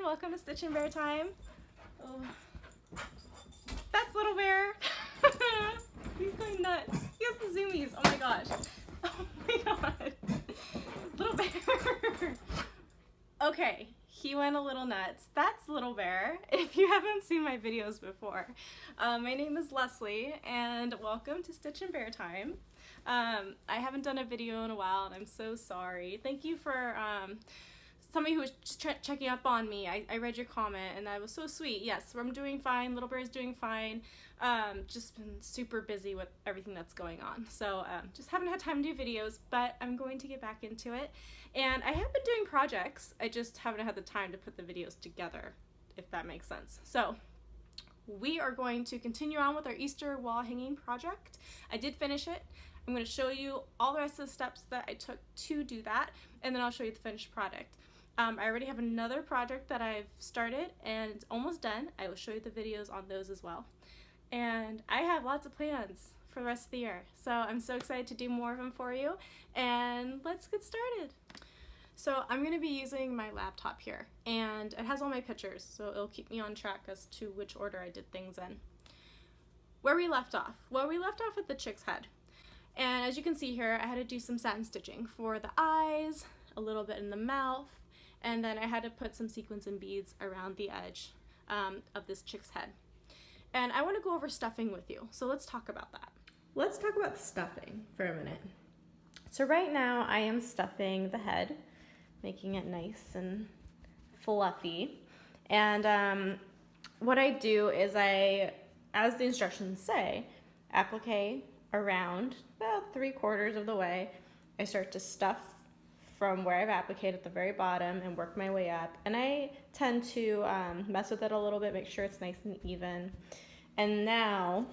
welcome to Stitch and Bear time. Oh, that's Little Bear. He's going nuts. He has the zoomies. Oh my gosh. Oh my god. Little Bear. Okay, he went a little nuts. That's Little Bear. If you haven't seen my videos before, my name is Leslie and welcome to Stitch and Bear time. I haven't done a video in a while and I'm so sorry. Thank you for somebody who was checking up on me. I read your comment and that was so sweet. Yes, I'm doing fine. Little Bear's doing fine. Just been super busy with everything that's going on. So just haven't had time to do videos, but I'm going to get back into it. And I have been doing projects. I just haven't had the time to put the videos together, if that makes sense. So we are going to continue on with our Easter wall hanging project. I did finish it. I'm going to show you all the rest of the steps that I took to do that, and then I'll show you the finished product. I already have another project that I've started and it's almost done. I will show you the videos on those as well. And I have lots of plans for the rest of the year. So I'm so excited to do more of them for you. And let's get started. So I'm going to be using my laptop here and it has all my pictures. So it'll keep me on track as to which order I did things in. Where we left off? Well, we left off at the chick's head. And as you can see here, I had to do some satin stitching for the eyes, a little bit in the mouth, and then I had to put some sequins and beads around the edge of this chick's head. And I want to go over stuffing with you, so let's talk about that. Let's talk about stuffing for a minute. So right now I am stuffing the head, making it nice and fluffy. And what I do is as the instructions say, applique around about 3/4 of the way. I start to stuff from where I've appliqued at the very bottom and work my way up. And I tend to mess with it a little bit, make sure it's nice and even. And now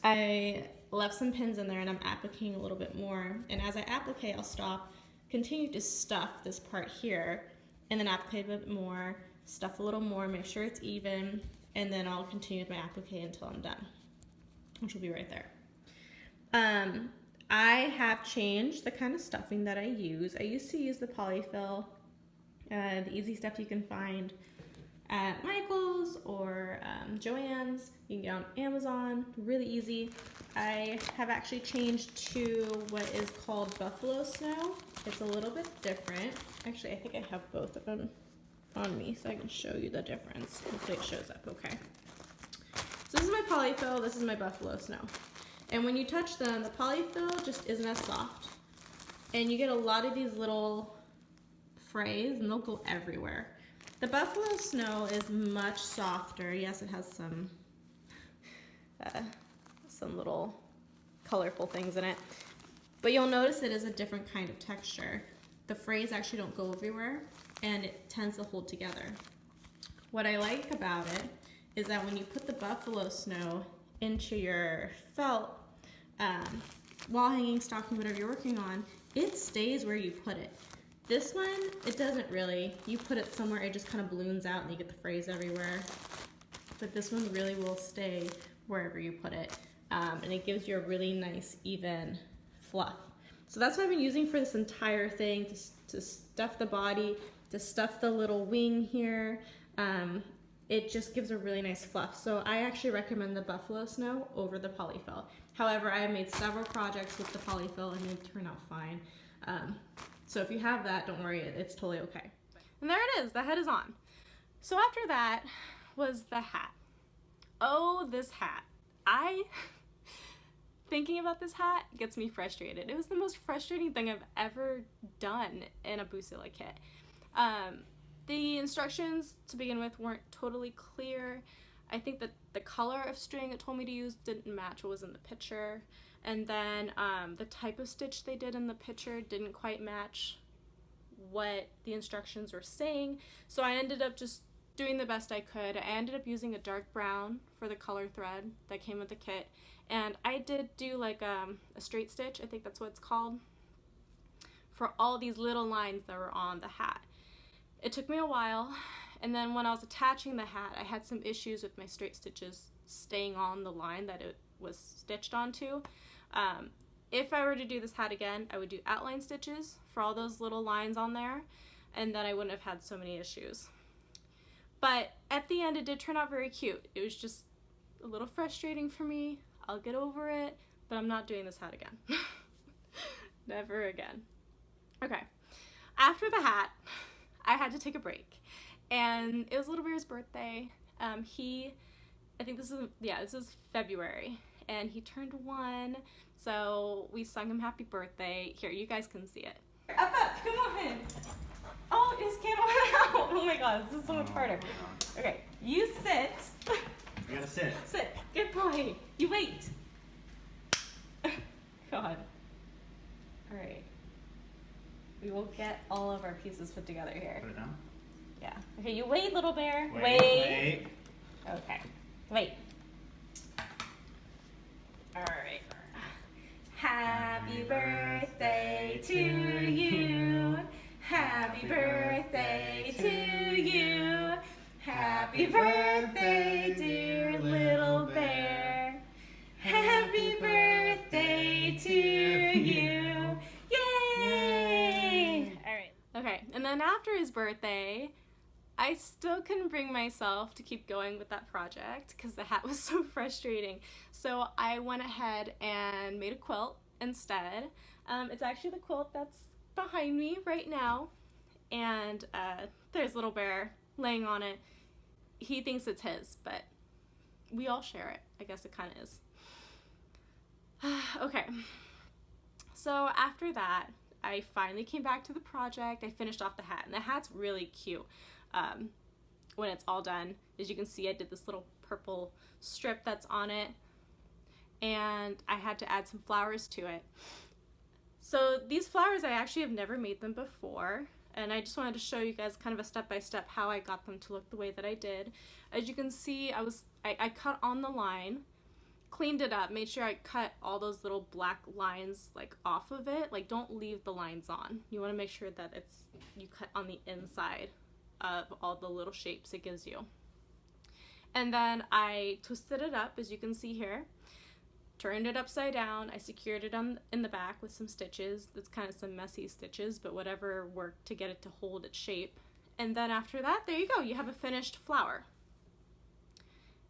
I left some pins in there and I'm appliquing a little bit more. And as I applique, I'll stop, continue to stuff this part here, and then applique a bit more, stuff a little more, make sure it's even, and then I'll continue with my applique until I'm done, which will be right there. I have changed the kind of stuffing that I use. I used to use the polyfill, the easy stuff you can find at Michael's or Joann's. You can get on Amazon, really easy. I have actually changed to what is called Buffalo Snow. It's a little bit different. Actually, I think I have both of them on me so I can show you the difference. Hopefully it shows up okay. So this is my polyfill, this is my Buffalo Snow. And when you touch them, the polyfill just isn't as soft. And you get a lot of these little frays and they'll go everywhere. The Buffalo Snow is much softer. Yes, it has some little colorful things in it. But you'll notice it is a different kind of texture. The frays actually don't go everywhere and it tends to hold together. What I like about it is that when you put the Buffalo Snow into your felt wall hanging, stocking, whatever you're working on, it stays where you put it. This one, it doesn't really. You put it somewhere, it just kind of balloons out and you get the frays everywhere. But this one really will stay wherever you put it. And it gives you a really nice, even fluff. So that's what I've been using for this entire thing, to stuff the body, to stuff the little wing here. It just gives a really nice fluff. So I actually recommend the Buffalo Snow over the polyfill. However, I have made several projects with the polyfill and they turn out fine. So if you have that, don't worry, it's totally okay. And there it is, the head is on. So after that was the hat. Oh, this hat. Thinking about this hat gets me frustrated. It was the most frustrating thing I've ever done in a Bucilla kit. The instructions to begin with weren't totally clear. I think that the color of string it told me to use didn't match what was in the picture. And then the type of stitch they did in the picture didn't quite match what the instructions were saying. So I ended up just doing the best I could. I ended up using a dark brown for the color thread that came with the kit. And I did do like a straight stitch, I think that's what it's called, for all these little lines that were on the hat. It took me a while, and then when I was attaching the hat, I had some issues with my straight stitches staying on the line that it was stitched onto. If I were to do this hat again, I would do outline stitches for all those little lines on there, and then I wouldn't have had so many issues. But at the end, it did turn out very cute. It was just a little frustrating for me. I'll get over it, but I'm not doing this hat again. Never again. Okay. After the hat, I had to take a break. And it was Little Bear's birthday. I think this is February. And he turned 1, so we sung him happy birthday. Here, you guys can see it. Up, come on. Oh, his camera went out. Oh my god, this is so much harder. Okay, you sit. You gotta sit. Sit. Good boy. You wait. God. Alright. We will get all of our pieces put together here. Put it down. Yeah. Okay, you wait, Little Bear. Wait. Okay. Wait. Alright. Happy birthday to you. Happy birthday to you. Happy birthday, dear Little Bear. Happy birthday to you. Yay! Alright. Okay, and then after his birthday, I still couldn't bring myself to keep going with that project because the hat was so frustrating. So I went ahead and made a quilt instead. It's actually the quilt that's behind me right now. And there's Little Bear laying on it. He thinks it's his, but we all share it. I guess it kind of is. Okay. So after that, I finally came back to the project. I finished off the hat, and the hat's really cute. When it's all done, as you can see, I did this little purple strip that's on it, and I had to add some flowers to it. So these flowers, I actually have never made them before, and I just wanted to show you guys kind of a step-by-step how I got them to look the way that I did. As you can see, I cut on the line, cleaned it up, made sure I cut all those little black lines like off of it. Like, don't leave the lines on. You want to make sure that you cut on the inside of all the little shapes it gives you. And then I twisted it up, as you can see here, turned it upside down. I secured it in the back with some stitches. That's kind of some messy stitches, but whatever worked to get it to hold its shape. And then after that, there you go, you have a finished flower.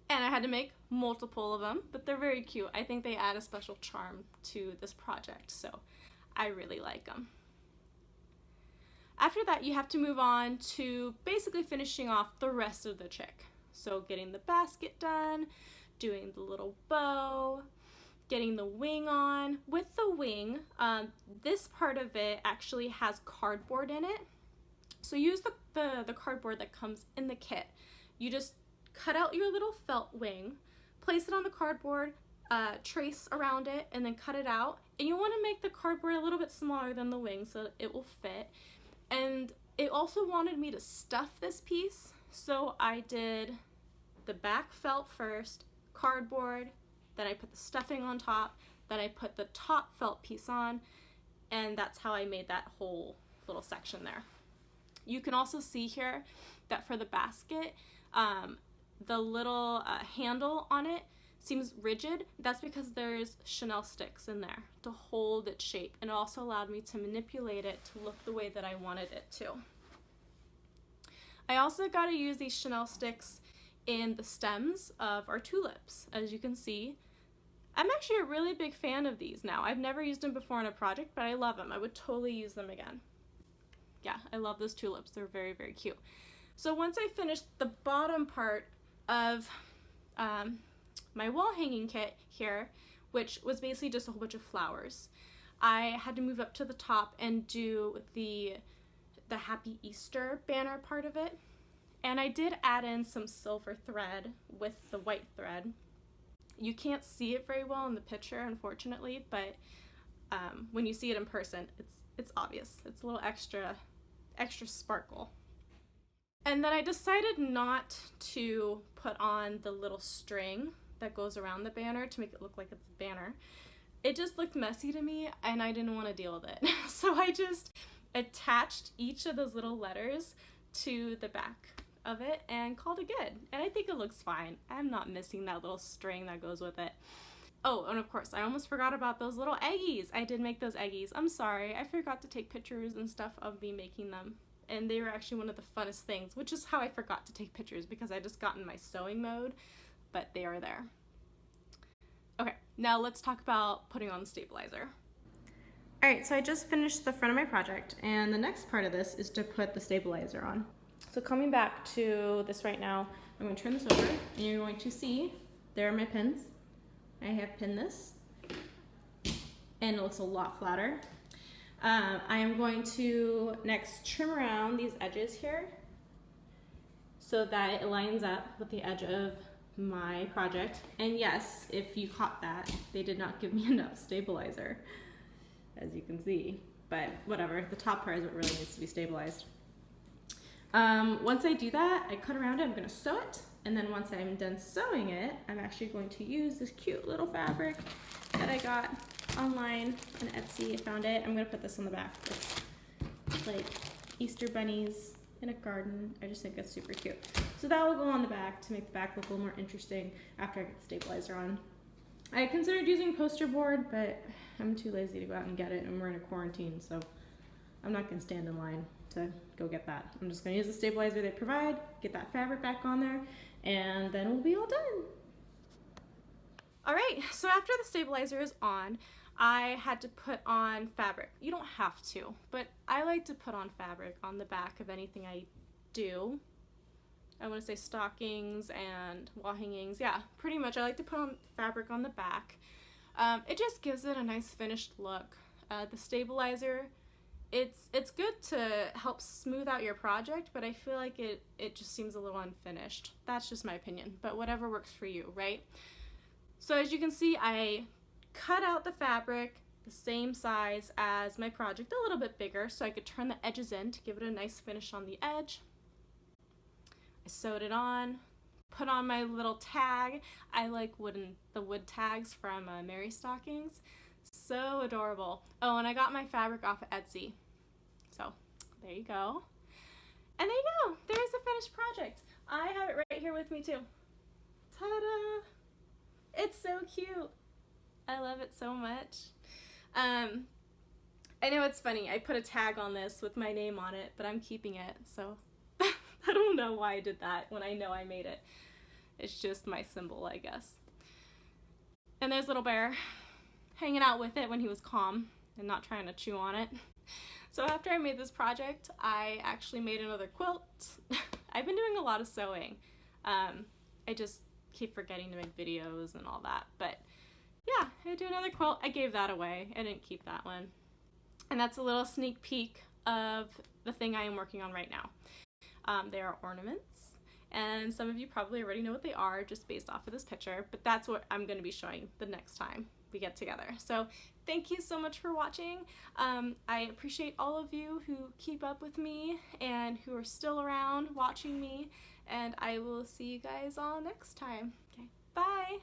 And I had to make multiple of them, but they're very cute. I think they add a special charm to this project, so I really like them. After that, you have to move on to basically finishing off the rest of the chick. So getting the basket done, doing the little bow, getting the wing on. With the wing, this part of it actually has cardboard in it. So use the cardboard that comes in the kit. You just cut out your little felt wing, place it on the cardboard, trace around it, and then cut it out. And you want to make the cardboard a little bit smaller than the wing so that it will fit. And it also wanted me to stuff this piece, so I did the back felt first, cardboard, then I put the stuffing on top, then I put the top felt piece on, and that's how I made that whole little section there. You can also see here that for the basket, the little handle on it seems rigid. That's because there's Chanel sticks in there to hold its shape, and it also allowed me to manipulate it to look the way that I wanted it to. I also got to use these Chanel sticks in the stems of our tulips. As you can see, I'm actually a really big fan of these now. I've never used them before in a project, but I love them. I would totally use them again. Yeah, I love those tulips. They're very, very cute. So once I finished the bottom part of my wall hanging kit here, which was basically just a whole bunch of flowers, I had to move up to the top and do the Happy Easter banner part of it. And I did add in some silver thread with the white thread. You can't see it very well in the picture, unfortunately, but when you see it in person, it's obvious. It's a little extra sparkle. And then I decided not to put on the little string that goes around the banner to make it look like it's a banner. It just looked messy to me, and I didn't want to deal with it. So I just attached each of those little letters to the back of it and called it good. And I think it looks fine. I'm not missing that little string that goes with it. Oh, and of course, I almost forgot about those little eggies. I did make those eggies. I'm sorry. I forgot to take pictures and stuff of me making them. and they were actually one of the funnest things, which is how I forgot to take pictures because I just got in my sewing mode, but they are there. Okay, now let's talk about putting on the stabilizer. Alright, so I just finished the front of my project, and the next part of this is to put the stabilizer on. So coming back to this right now, I'm going to turn this over, and you're going to see, there are my pins. I have pinned this, and it looks a lot flatter. I am going to next trim around these edges here so that it lines up with the edge of my project. And yes, if you caught that, they did not give me enough stabilizer, as you can see, but whatever, the top part is what really needs to be stabilized. Once I do that, I cut around it, I'm gonna sew it, and then once I'm done sewing it, I'm actually going to use this cute little fabric that I got online on Etsy. I found it. I'm gonna put this on the back. It's like Easter bunnies in a garden. I just think it's super cute. So that will go on the back to make the back look a little more interesting after I get the stabilizer on. I considered using poster board, but I'm too lazy to go out and get it, and we're in a quarantine, so I'm not gonna stand in line to go get that. I'm just gonna use the stabilizer they provide, get that fabric back on there, and then we'll be all done. All right, so after the stabilizer is on, I had to put on fabric. You don't have to, but I like to put on fabric on the back of anything I do. I want to say stockings and wall hangings. Yeah, pretty much I like to put on fabric on the back. It just gives it a nice finished look. The stabilizer, it's good to help smooth out your project, but I feel like it just seems a little unfinished. That's just my opinion, but whatever works for you, right? So as you can see, I cut out the fabric the same size as my project, a little bit bigger, so I could turn the edges in to give it a nice finish on the edge. I sewed it on, put on my little tag. I like the wood tags from Mary Stockings. So adorable. Oh, and I got my fabric off of Etsy. So there you go. And there you go. There's the finished project. I have it right here with me too. Ta-da! It's so cute. I love it so much. I know it's funny. I put a tag on this with my name on it, but I'm keeping it. So I don't know why I did that when I know I made it. It's just my symbol, I guess. And there's little bear hanging out with it when he was calm and not trying to chew on it. So after I made this project, I actually made another quilt. I've been doing a lot of sewing. I just keep forgetting to make videos and all that, but yeah, I do another quilt. I gave that away. I didn't keep that one. And that's a little sneak peek of the thing I am working on right now. They are ornaments, and some of you probably already know what they are just based off of this picture, but that's what I'm going to be showing the next time we get together. So thank you so much for watching. I appreciate all of you who keep up with me and who are still around watching me, and I will see you guys all next time. Okay, bye!